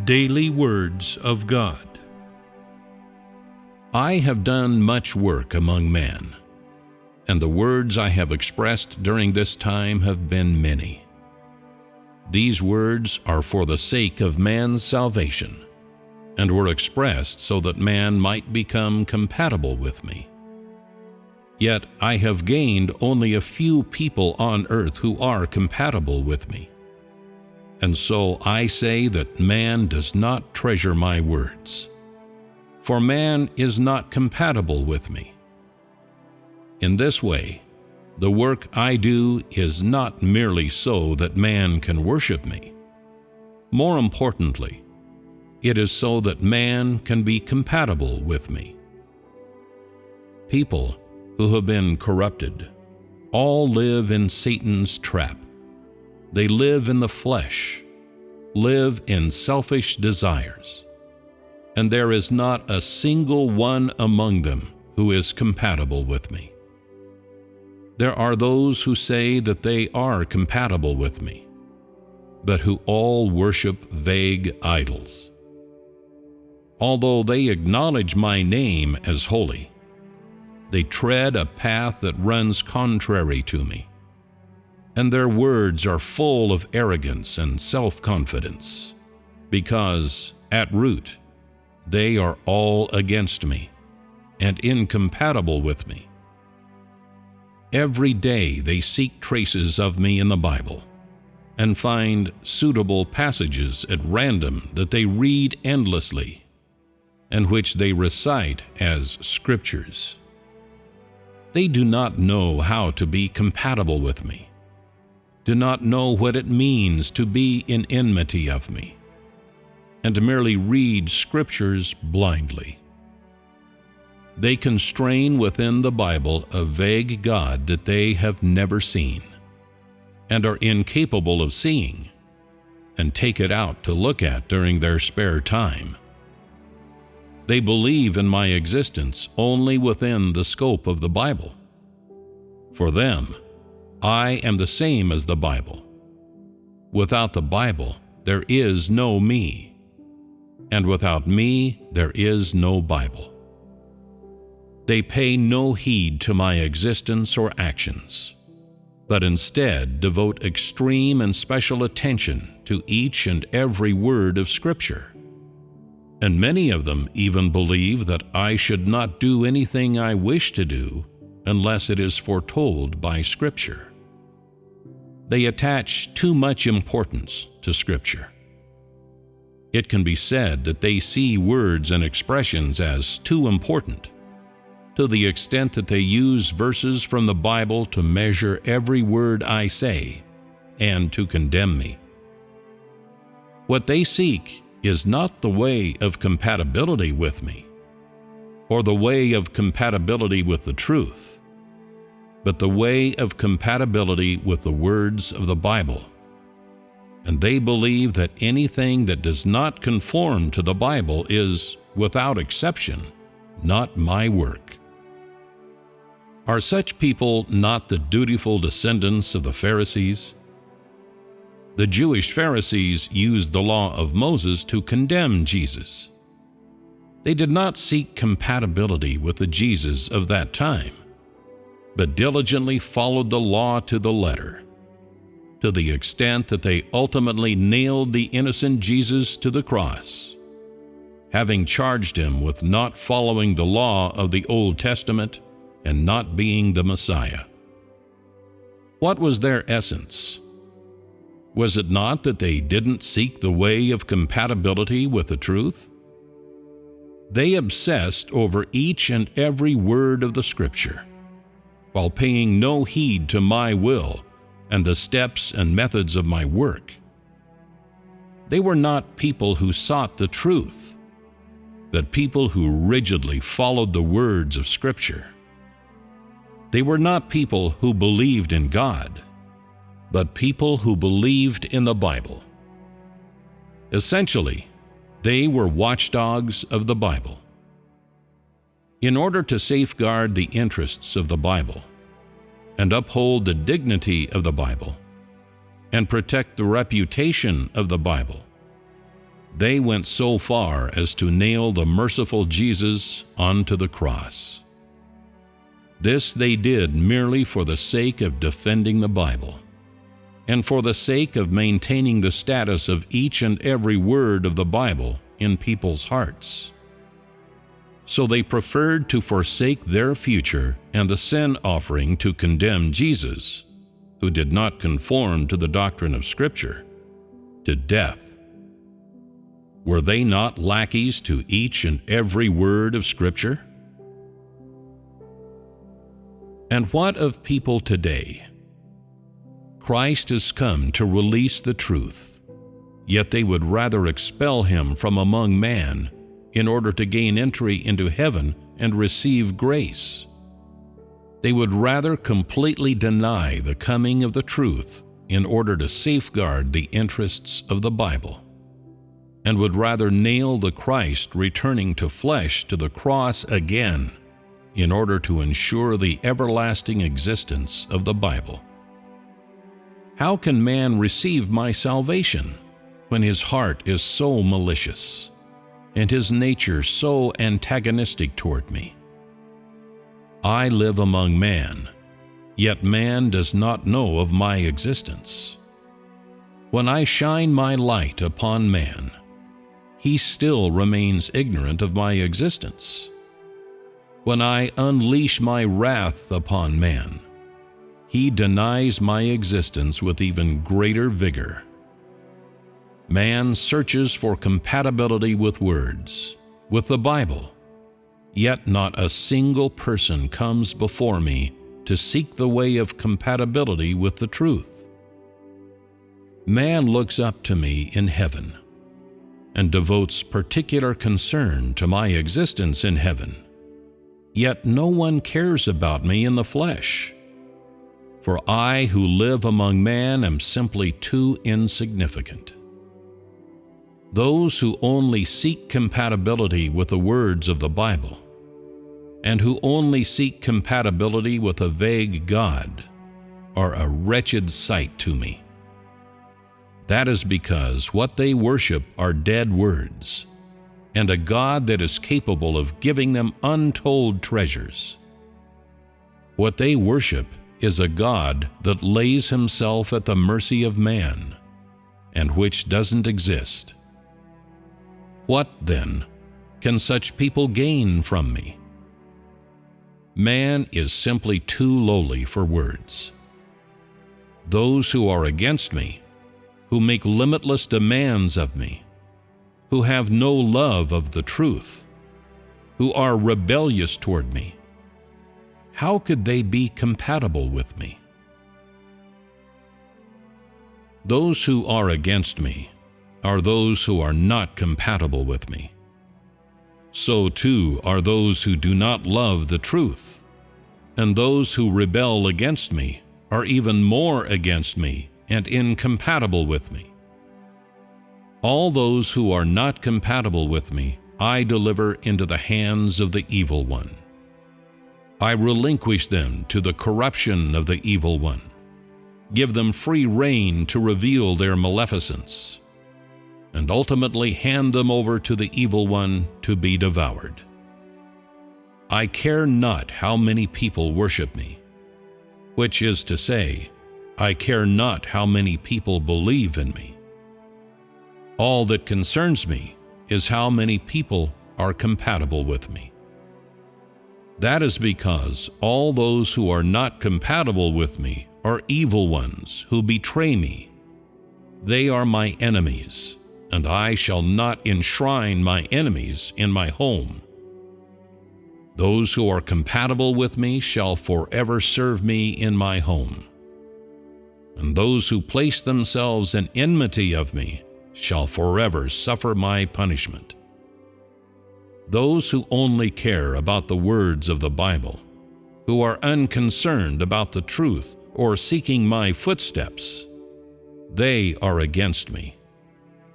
Daily Words of God. I have done much work among men, and the words I have expressed during this time have been many. These words are for the sake of man's salvation, and were expressed so that man might become compatible with me. Yet I have gained only a few people on earth who are compatible with me. And so I say that man does not treasure my words, for man is not compatible with me. In this way, the work I do is not merely so that man can worship me. More importantly, it is so that man can be compatible with me. People who have been corrupted all live in Satan's trap. They live in the flesh, live in selfish desires, and there is not a single one among them who is compatible with me. There are those who say that they are compatible with me, but who all worship vague idols. Although they acknowledge my name as holy, they tread a path that runs contrary to me, and their words are full of arrogance and self-confidence, because, at root, they are all against me and incompatible with me. Every day they seek traces of me in the Bible and find suitable passages at random that they read endlessly and which they recite as scriptures. They do not know how to be compatible with me, do not know what it means to be in enmity of me, and merely read scriptures blindly. They constrain within the Bible a vague God that they have never seen, and are incapable of seeing, and take it out to look at during their spare time. They believe in my existence only within the scope of the Bible. For them, I am the same as the Bible. Without the Bible, there is no me, and without me, there is no Bible. They pay no heed to my existence or actions, but instead devote extreme and special attention to each and every word of Scripture. And many of them even believe that I should not do anything I wish to do unless it is foretold by Scripture. They attach too much importance to Scripture. It can be said that they see words and expressions as too important, to the extent that they use verses from the Bible to measure every word I say and to condemn me. What they seek is not the way of compatibility with me, or the way of compatibility with the truth, but the way of compatibility with the words of the Bible. And they believe that anything that does not conform to the Bible is, without exception, not my work. Are such people not the dutiful descendants of the Pharisees? The Jewish Pharisees used the law of Moses to condemn Jesus. They did not seek compatibility with the Jesus of that time, but diligently followed the law to the letter, to the extent that they ultimately nailed the innocent Jesus to the cross, having charged him with not following the law of the Old Testament and not being the Messiah. What was their essence? Was it not that they didn't seek the way of compatibility with the truth? They obsessed over each and every word of the Scripture, while paying no heed to my will and the steps and methods of my work. They were not people who sought the truth, but people who rigidly followed the words of Scripture. They were not people who believed in God, but people who believed in the Bible. Essentially, they were watchdogs of the Bible. In order to safeguard the interests of the Bible and uphold the dignity of the Bible and protect the reputation of the Bible, They went so far as to nail the merciful Jesus onto the cross. This they did merely for the sake of defending the Bible, and for the sake of maintaining the status of each and every word of the Bible in people's hearts. So they preferred to forsake their future and the sin offering to condemn Jesus, who did not conform to the doctrine of Scripture, to death. Were they not lackeys to each and every word of Scripture? And what of people today? Christ has come to release the truth, yet they would rather expel him from among man in order to gain entry into heaven and receive grace. They would rather completely deny the coming of the truth in order to safeguard the interests of the Bible, and would rather nail the Christ returning to flesh to the cross again in order to ensure the everlasting existence of the Bible. How can man receive my salvation when his heart is so malicious and his nature so antagonistic toward me? I live among man, yet man does not know of my existence. When I shine my light upon man, he still remains ignorant of my existence. When I unleash my wrath upon man, he denies my existence with even greater vigor. Man searches for compatibility with words, with the Bible, yet not a single person comes before me to seek the way of compatibility with the truth. Man looks up to me in heaven and devotes particular concern to my existence in heaven, yet no one cares about me in the flesh. For I who live among man am simply too insignificant. Those who only seek compatibility with the words of the Bible, and who only seek compatibility with a vague God, are a wretched sight to me. That is because what they worship are dead words, and a God that is capable of giving them untold treasures. What they worship is a God that lays himself at the mercy of man, and which doesn't exist. What, then, can such people gain from me? Man is simply too lowly for words. Those who are against me, who make limitless demands of me, who have no love of the truth, who are rebellious toward me, how could they be compatible with me? Those who are against me are those who are not compatible with me. So too are those who do not love the truth, and those who rebel against me are even more against me and incompatible with me. All those who are not compatible with me I deliver into the hands of the evil one. I relinquish them to the corruption of the evil one, give them free rein to reveal their maleficence, and ultimately hand them over to the evil one to be devoured. I care not how many people worship me, which is to say, I care not how many people believe in me. All that concerns me is how many people are compatible with me. That is because all those who are not compatible with me are evil ones who betray me. They are my enemies, and I shall not enshrine my enemies in my home. Those who are compatible with me shall forever serve me in my home, and those who place themselves in enmity of me shall forever suffer my punishment. Those who only care about the words of the Bible, who are unconcerned about the truth or seeking my footsteps, they are against me,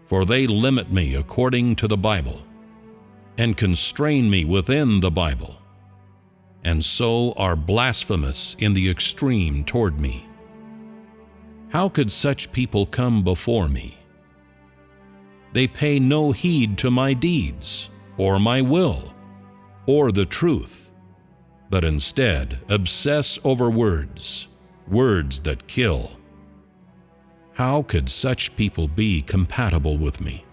for they limit me according to the Bible, and constrain me within the Bible, and so are blasphemous in the extreme toward me. How could such people come before me? They pay no heed to my deeds, or my will, or the truth, but instead obsess over words, words that kill. How could such people be compatible with me?